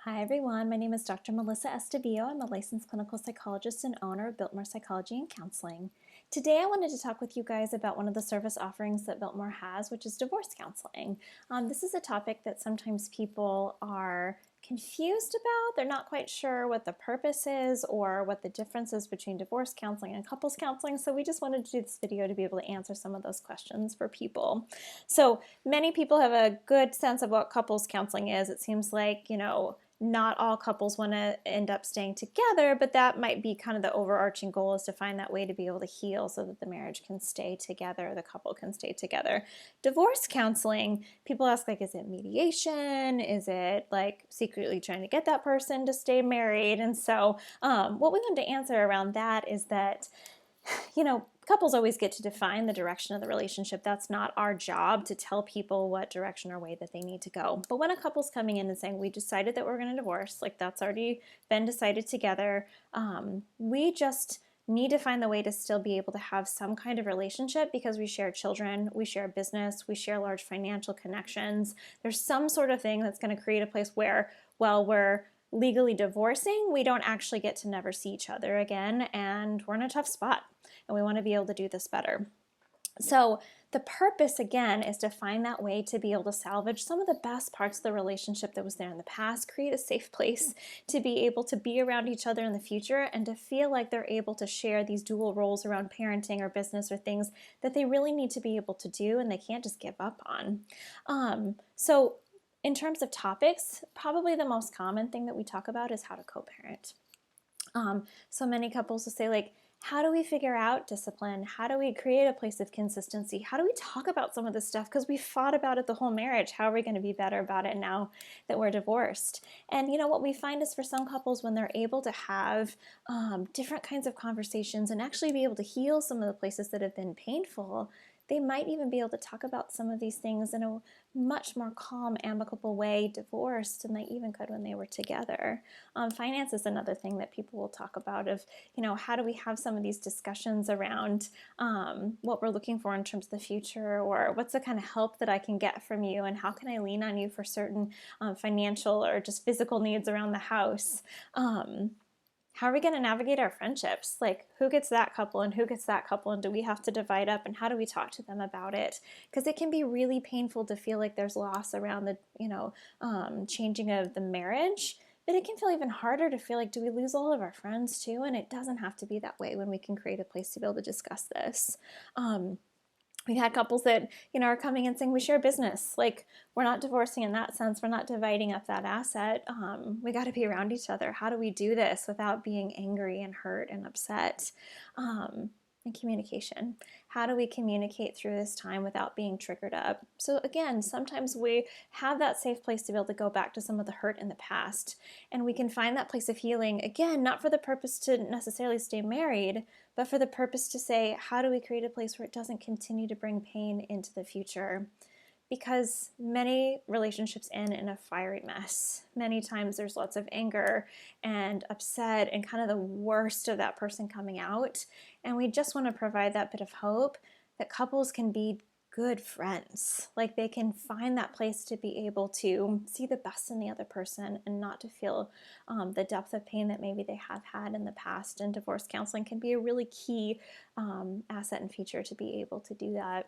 Hi everyone, my name is Dr. Melissa Estevillo. I'm a licensed clinical psychologist and owner of Biltmore Psychology and Counseling. Today I wanted to talk with you guys about one of the service offerings that Biltmore has, which is divorce counseling. This is a topic that sometimes people are confused about. They're not quite sure what the purpose is or what the difference is between divorce counseling and couples counseling, so we just wanted to do this video to be able to answer some of those questions for people. So many people have a good sense of what couples counseling is. It seems like, not all couples want to end up staying together, but that might be kind of the overarching goal, is to find that way to be able to heal so that the marriage can stay together, the couple can stay together. Divorce counseling, people ask, like, is it mediation? Is it like secretly trying to get that person to stay married? And so what we want to answer around that is that couples always get to define the direction of the relationship. That's not our job to tell people what direction or way that they need to go. But when a couple's coming in and saying, we decided that we're going to divorce, like that's already been decided together, we just need to find the way to still be able to have some kind of relationship, because we share children, we share business, we share large financial connections. There's some sort of thing that's going to create a place where, while we're legally divorcing, we don't actually get to never see each other again, and we're in a tough spot, and we want to be able to do this better. So the purpose, again, is to find that way to be able to salvage some of the best parts of the relationship that was there in the past, create a safe place to be able to be around each other in the future, and to feel like they're able to share these dual roles around parenting or business or things that they really need to be able to do and they can't just give up on. So in terms of topics, probably the most common thing that we talk about is how to co-parent. So many couples will say, like, how do we figure out discipline? How do we create a place of consistency? How do we talk about some of this stuff? Because we fought about it the whole marriage. How are we going to be better about it now that we're divorced? And what we find is, for some couples, when they're able to have different kinds of conversations and actually be able to heal some of the places that have been painful, they might even be able to talk about some of these things in a much more calm, amicable way divorced than they even could when they were together. Finance is another thing that people will talk about, of, how do we have some of these discussions around what we're looking for in terms of the future, or what's the kind of help that I can get from you, and how can I lean on you for certain financial or just physical needs around the house. How are we going to navigate our friendships? Like, who gets that couple and who gets that couple, and do we have to divide up, and how do we talk to them about it? Because it can be really painful to feel like there's loss around the, changing of the marriage, but it can feel even harder to feel like, do we lose all of our friends too? And it doesn't have to be that way when we can create a place to be able to discuss this. We've had couples that, are coming and saying, we share business. Like, we're not divorcing in that sense. We're not dividing up that asset. We got to be around each other. How do we do this without being angry and hurt and upset? And communication. How do we communicate through this time without being triggered up? So again, sometimes we have that safe place to be able to go back to some of the hurt in the past, and we can find that place of healing, again, not for the purpose to necessarily stay married, but for the purpose to say, how do we create a place where it doesn't continue to bring pain into the future? Because many relationships end in a fiery mess. Many times there's lots of anger and upset and kind of the worst of that person coming out. And we just want to provide that bit of hope that couples can be good friends. Like, they can find that place to be able to see the best in the other person and not to feel the depth of pain that maybe they have had in the past. And divorce counseling can be a really key asset and feature to be able to do that.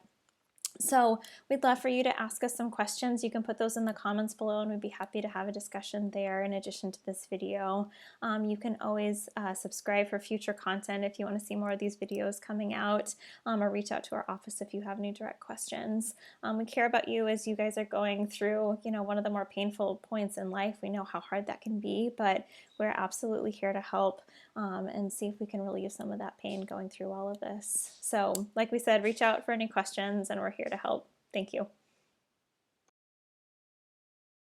So we'd love for you to ask us some questions. You can put those in the comments below, and we'd be happy to have a discussion there in addition to this video. You can always subscribe for future content if you want to see more of these videos coming out, or reach out to our office if you have any direct questions. We care about you as you guys are going through, one of the more painful points in life. We know how hard that can be, but we're absolutely here to help and see if we can relieve some of that pain going through all of this. So like we said, reach out for any questions, and we're here to help. Thank you.